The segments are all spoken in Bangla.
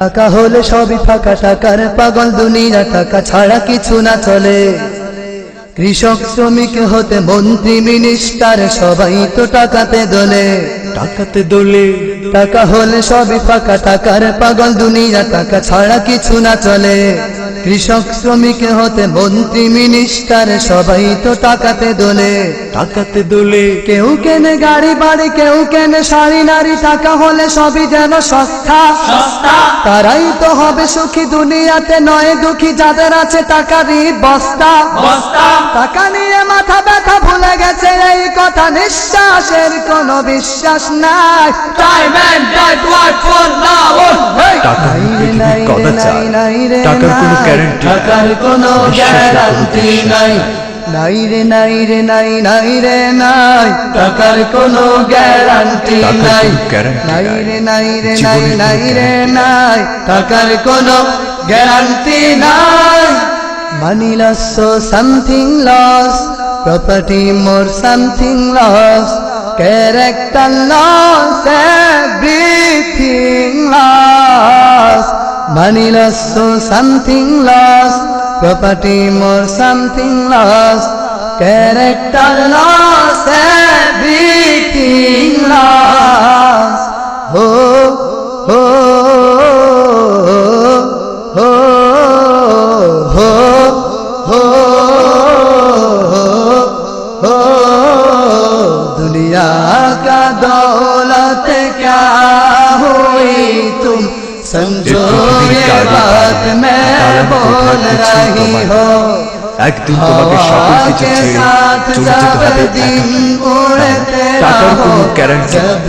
টাকা হলে সবই ফাঁকা, টাকার পাগল দুনিয়া, টাকা ছাড়া কিছু না চলে। কৃষক শ্রমিক হতে মন্ত্রী মিনিস্টার সবাই তো টাকাতে দোলে, টাকাতে দোলে। টাকা হলে সবই ফাঁকা, টাকার পাগল দুনিয়া, টাকা ছাড়া কিছু না চলে। কৃষক শ্রমিক হতে মন্ত্রী মিনিস্টার সবাই তো টাকাতে দোলে, টাকাতে দোলে। কেউ কেনে গাড়ি বাড়ি, কেউ কেনে শাড়ি নারী, টাকা হলে সবই যেন সস্তা। তারাই তো হবে সুখী দুনিয়াতে, নয় দুঃখী যাদের আছে টাকারই বস্তা। টাকা নিয়ে মাথা ব্যথা ভুলে গেছে এই কথা, নিঃশ্বাসের কোনো বিশ্বাস নাই। টাকার পৃথিবীর কদাচার, টাকার কোনো গ্যারান্টি, টাকার কোনো গ্যারান্টি নাই। নাই রে নাই রে নাই, নাই রে নাই, টাকার কোনো গ্যারান্টি নাই। নাই রে নাই রে নাই, নাই রে নাই, টাকার কোনো গ্যারান্টি নাই। Money loss, so something lost. Property more, something lost. Character loss, everything lost. Money loss, so something lost. Property more, something lost. Character loss, everything lost. Oh, oh, oh, oh. दुनिया का दौलत क्या हुई तुम समझो ये बात मैं बोल रही हो। একদিন তোমাকে সকল কিছু ছেড়ে চলে যেতে হবে दिन उड़ते টাকার কোনো रहो, গ্যারান্টি, जब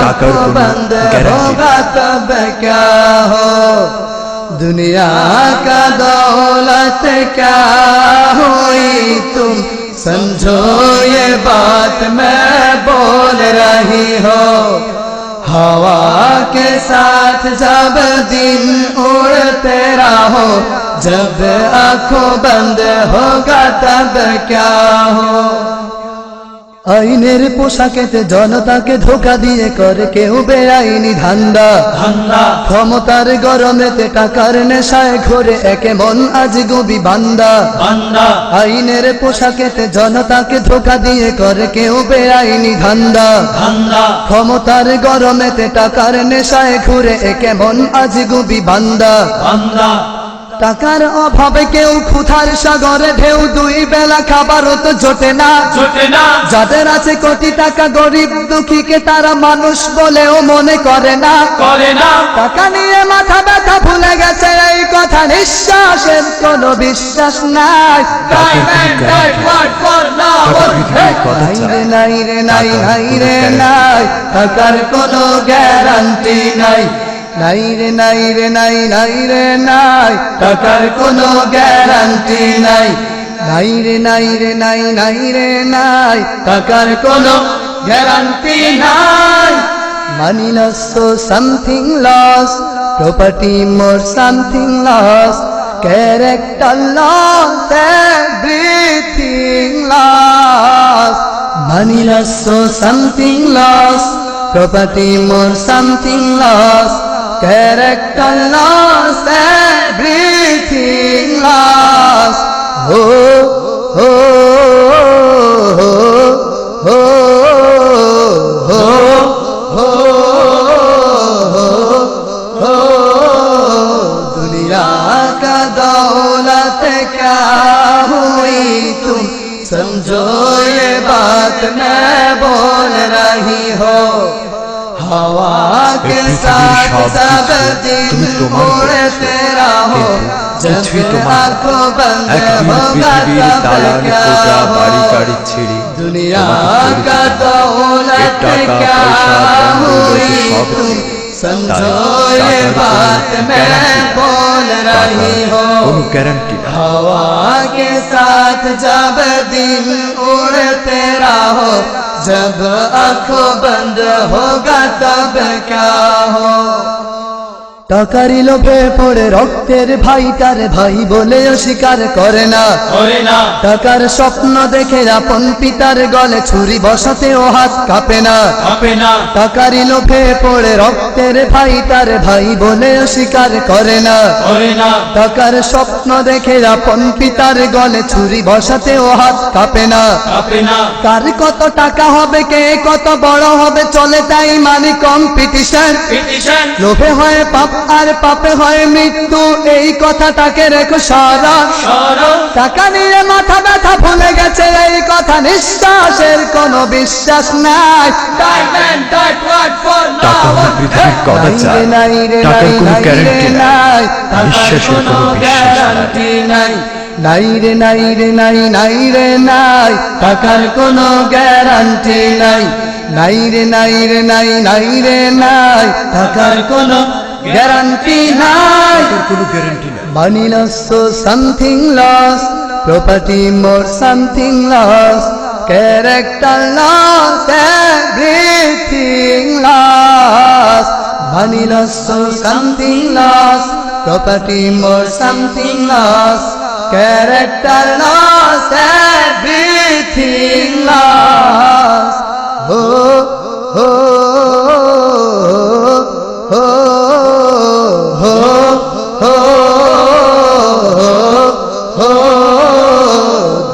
টাকার आँख কোনো बंद গ্যারান্টি। होगा तब क्या हो। दुनिया का दौलत क्या हुई तुम समझो ये बात मैं बोल रही हो। हवा के साथ जब दिन उड़ते रहो, जब आँखों बंद होगा तब क्या हो। আইনের পোশাকেতে জনতাকে ধোকা দিয়ে করে কেউ বেআইনি ধান্দা। ক্ষমতার গরমেতে টাকার নেশায় ঘোরে একে মন আজগুবি বান্দা। আইনের পোশাকেতে জনতাকে ধোকা দিয়ে করে কেউ বেআইনি ধান্দা। ক্ষমতার গরমেতে টাকার নেশায় ঘুরে একে মন আজগুবি বান্দা। টাকার অভাবে কেউ ক্ষুধার সাগরে ঢেউ, দুই বেলা খাবারও তো জোটে না। যাদের আছে কোটি টাকা গরিব দুঃখীকে তারা মানুষ বলেও মনে করে না। টাকা নিয়ে মাথা ব্যথা ভুলে গেছে এই কথা, নিঃশ্বাসের কোনো বিশ্বাস নাই। নাই রে নাই রে নাই, নাই রে নাই, টাকার কোনো গ্যারান্টি নাই। নাই রে নাই রে নাই, নাই রে নাই, টাকার কোনো গ্যারান্টি নাই। নাই রে নাই রে নাই, নাই রে নাই, টাকার কোনো গ্যারান্টি নাই। Money loss, so something lost. Property more, something lost. Character lost, everything lost. Money loss, so something lost. Property more, something lost. Character lost, everything lost. Oh, oh, oh, oh, oh, oh. दुनिया का दौलत क्या हुई तुम समझो ये बात मैं बोल रही हो। हवा के साथ सब दिन उड़ते रहो, जब आँखों बंद होगा तब क्या हो। दुनिया का दौलत क्या हुई तुम समझो ये बात मैं बोल रही हो। हवा के साथ जब दिन उड़ते रहो, जब आँखों बंद होगा तब क्या हो। টাকারই লোভে পড়ে রক্তের ভাইটার ভাই বলে অস্বীকার করে না। টাকার স্বপ্ন দেখে আপন পিতার গলে ছুরি বসাতেও হাত কাঁপে না। টাকারই লোভে পড়ে রক্তের ভাইটার ভাই বলে অস্বীকার করে না। টাকার স্বপ্ন দেখে আপন পিতার গলে ছুরি বসাতেও হাত কাঁপে না। কার কত টাকা হবে, কে কত বড় হবে, চলে তাই মানে কম্পিটিশন। লোভে হয় পাপ আর পাপে হয় মৃত্যু, এই কথাটাকে রেখো স্মরণ। টাকা নিয়ে মাথা ব্যথা ভুলে গেছে এই কথা, নিঃশ্বাসের কোনো বিশ্বাস নাই। টাকা হলো পৃথিবীর কদাচার, টাকার কোনো গ্যারান্টি নাই, বিশ্বাসের কোনো গ্যারান্টি নাই। নাই রে নাই রে নাই, নাই রে নাই, টাকার কোনো গ্যারান্টি নাই। নাই রে নাই রে নাই, নাই রে নাই, টাকার কোনো গ্যারান্টি নাই। Money loss, so something lost. Property more, something lost. Character lost, everything lost. Money loss, so something lost. Property more, something lost. Character lost, everything lost. Oh, oh, oh, oh.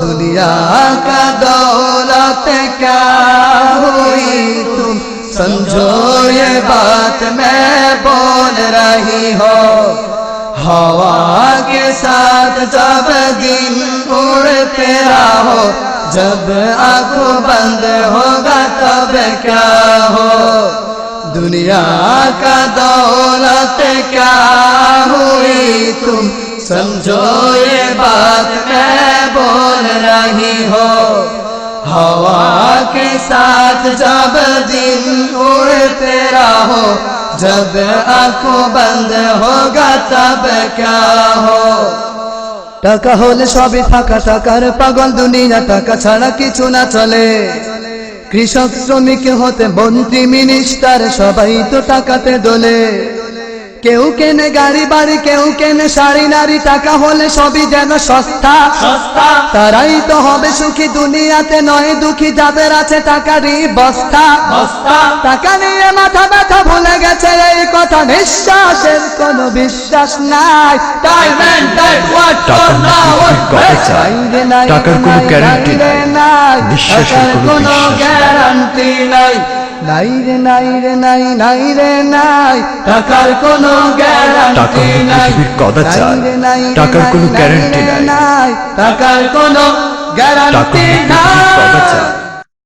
दुनिया का दौलत क्या हुई तुम समझो ये बात मैं बोल रही हो। हवा के साथ जब दिन उड़ते रहो, जब आंखों बंद होगा तब क्या हो। दुनिया का दौलत क्या हुई तुम समझो ये बात मैं बोल रही हो। हवा के साथ जब दिन उड़ते रहो, जब आंखों बंद होगा तब क्या हो। টাকা হলে সবই ফাঁকা, টাকার পাগল দুনিয়া, টাকা ছাড়া কিছু না চলে। কৃষক শ্রমিক হতে মন্ত্রী মিনিস্টার, সবাই তো টাকাতে দোলে। কেউ কেনে গাড়ি বাড়ি, কেউ কেনে শাড়ি নারী, টাকা হলে সবই যেন সস্তা। তারাই তো হবে সুখী দুনিয়াতে, নয় দুঃখী যাদের আছে টাকারই বস্তা। টাকা নিয়ে মাথা ব্যথা ভুলে গেছে এই কথা, নিঃশ্বাসের কোনো বিশ্বাস নাই। টাকার কোনো গ্যারান্টি নাই, বিশ্বাসের কোনো গ্যারান্টি নাই। নাই রে নাই রে নাই, নাই রে নাই, টাকার কোনো গ্যারান্টি নাই। কদাচার, টাকার কোনো গ্যারান্টি নাই, টাকার কোনো গ্যারান্টি নাই।